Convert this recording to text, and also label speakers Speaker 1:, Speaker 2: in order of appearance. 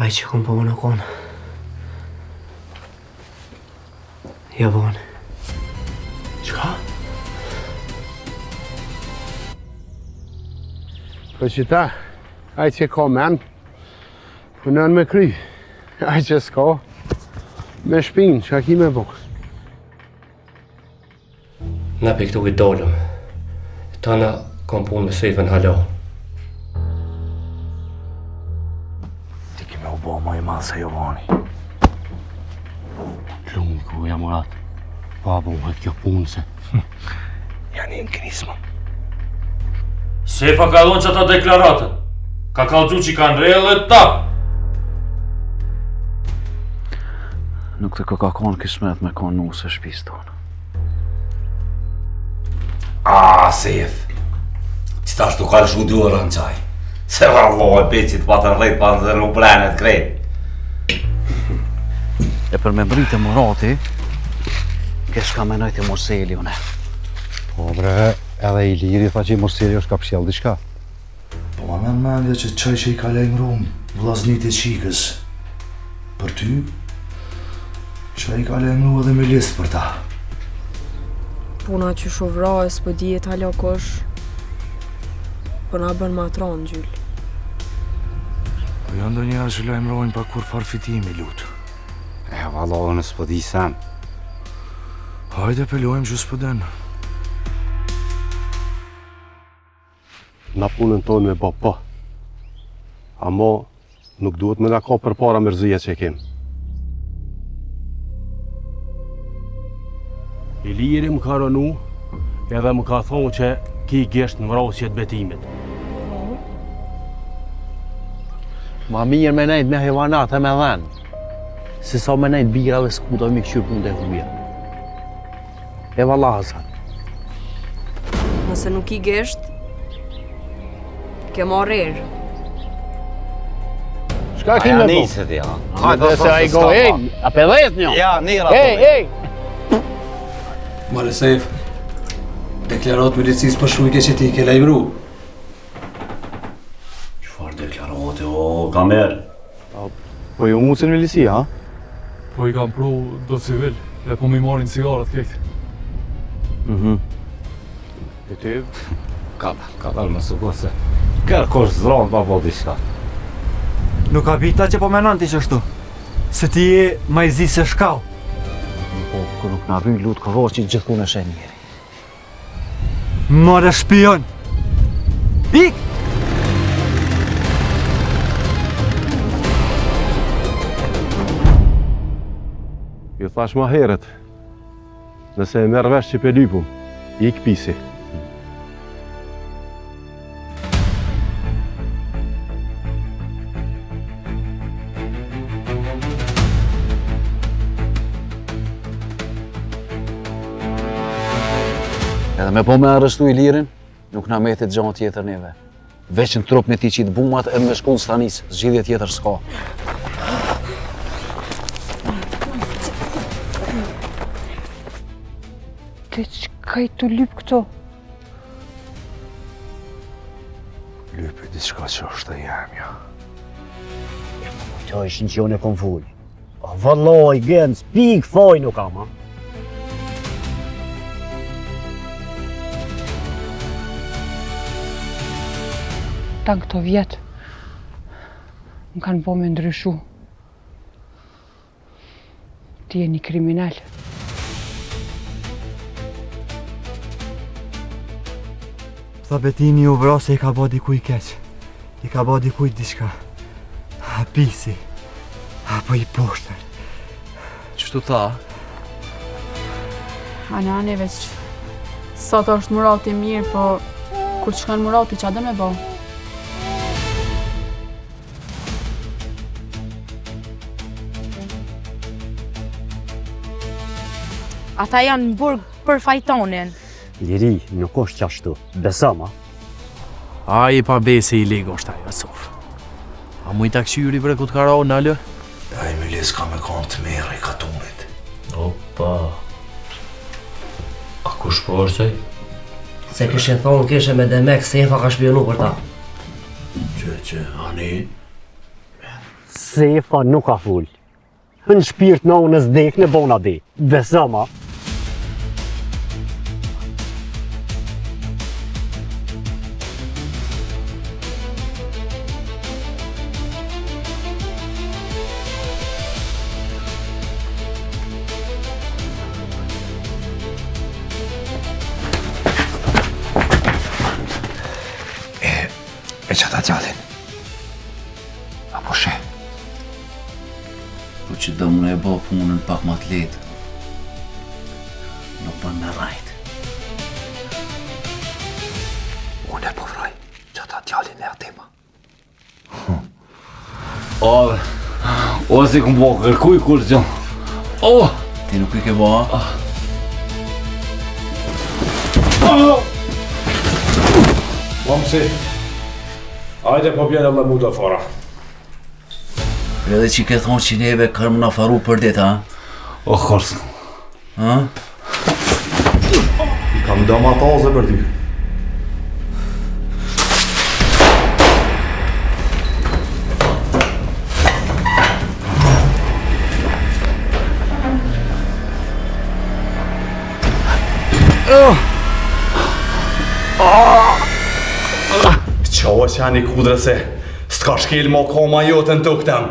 Speaker 1: Aj që kom po më në konë. Javon. Qka?
Speaker 2: Po që ta, aj që ka men, punën me kry. Aj që s'ka, me shpinë, që ki me buk.
Speaker 3: Na pe këtu i dolëm. Tana kom punë me sejfën halo.
Speaker 4: Ti ki me u bo ma i madhë se Jovani.
Speaker 5: Lungë ku ja Murat. Papu më kjo punë se.
Speaker 4: Janë në krismë.
Speaker 6: Sefa ka dhonë që ata deklaratën. Ka kallëzu që i kanë rejë dhe ta.
Speaker 4: Nuk të ka konë kismet me konë nusë e shpisë tonë.
Speaker 7: Sef. Që ta shtu ka lëshu duarë në qaj. Se valloj, beqit pa të rrejt, pa të në plenet krejt.
Speaker 4: E për me mbritë e Murati, kesh ka menojt e Morseli une.
Speaker 5: Po bre, edhe i liri tha që i Morseli është ka pëshjell diçka.
Speaker 8: Po ma men mendja që qaj që i ka lejmërum vllaznit e qikës. Për ty, qaj i ka lejmëru edhe me listë për ta.
Speaker 9: Puna që shuvra e s'po dijet hala kosh, po na bën matron gjyll.
Speaker 8: Po janë do njerë që lajmërojnë pa kur farfitimi, lutë.
Speaker 5: Valla, në s'po di sen.
Speaker 8: Hajde pelojmë që s'po denë.
Speaker 2: Na punën tonë me bo po. Amo, nuk duhet me na ka për para mërzije që kemë.
Speaker 5: I liri më ka rënu, edhe më ka thonë që ki gjesht në vrasjet betimit. Ma mirë me nejt me hevanat e me dhenë, se sa me nejt birave s'kuda me këshyrë punë të huja. E valla Hasan.
Speaker 9: Nëse nuk i gesht, ke marrër.
Speaker 2: Shka ki me bo?
Speaker 7: Niset, ja.
Speaker 2: Hajde se a i go, a pedhes një?
Speaker 7: Ja, nira.
Speaker 2: Ej!
Speaker 10: Mare Sef, deklarat milicis për shujke që ti ke lajmëru.
Speaker 7: Qfar deklarate, o, kamer?
Speaker 4: Po ju mucin milisi, ha?
Speaker 6: Po i kam pru do civil, dhe po mi marrin cigarat kejtë.
Speaker 2: E ty?
Speaker 7: Ka dalë më sukose. Kërë kosh zronë pa po diçka.
Speaker 10: Nuk ka pita që po menon ti qështu, se ti je ma i zi se shkau.
Speaker 4: Po, kër nuk na rry lutë kërosh që gjithku në shen njeri.
Speaker 10: Mare shpion! Ik!
Speaker 2: Ju thash ma heret, nëse e merë vesh që pe lypum, ik pisi.
Speaker 4: Edhe me po me arrestu i lirin, nuk na metit gjanë tjetër neve. Veç në trup me ti qitë bumat e me shkull stanis, zgjidhje tjetër s'ka.
Speaker 9: Te qka i të lypë këto?
Speaker 8: Lypi diçka që është e jemja.
Speaker 5: Qa ishin që jone kom full. Vallaj, gen, s'pik foj nuk kam, ha?
Speaker 9: Tanë këto vjetë, më kanë po me ndryshu. Ti je një kriminal.
Speaker 10: Tha betimi u vra se i ka bo dikuj keq. I ka bo dikuj diçka. Pisi. Apo i poshtër.
Speaker 4: Qështu tha?
Speaker 9: Anane veç, sot është Murati mirë, po kur të shkon Murati qa do me bo?
Speaker 11: Ata janë në burg për fajtonin.
Speaker 5: Liri, nuk është qashtu. Besama.
Speaker 12: A i pa bese i lego është ajo, Sof. A mu i takëshyri bre këtë kara o nalë?
Speaker 8: A i milis ka me kanë të merë i katunit.
Speaker 3: Opa. A kush po është qaj?
Speaker 1: Se këshe thonë kishe me Demek, Sefa ka shpionu për ta.
Speaker 8: Që, ani?
Speaker 13: Sefa nuk ka full. Në shpirt në unë zdek në bona di. Besama.
Speaker 7: E që ta gjallin? Apo she?
Speaker 4: Po që dëmë në e bo punën pak ma të letë. Nuk bën me rajt.
Speaker 7: Unë e po vroj që ta gjallin e atima.
Speaker 14: O, si këm bo kërkuj kur që.
Speaker 4: Ti nuk i ke bo, a?
Speaker 14: Mamsi, ajde po bjene me mu të fara.
Speaker 4: Edhe që i ke thonë që neve kërëm në faru për dit, a?
Speaker 14: O, kërës.
Speaker 4: Ha?
Speaker 14: I kam dama taze për ty.
Speaker 15: Qo është janë i kudre se s'ka shkel ma koma jote në të këtem.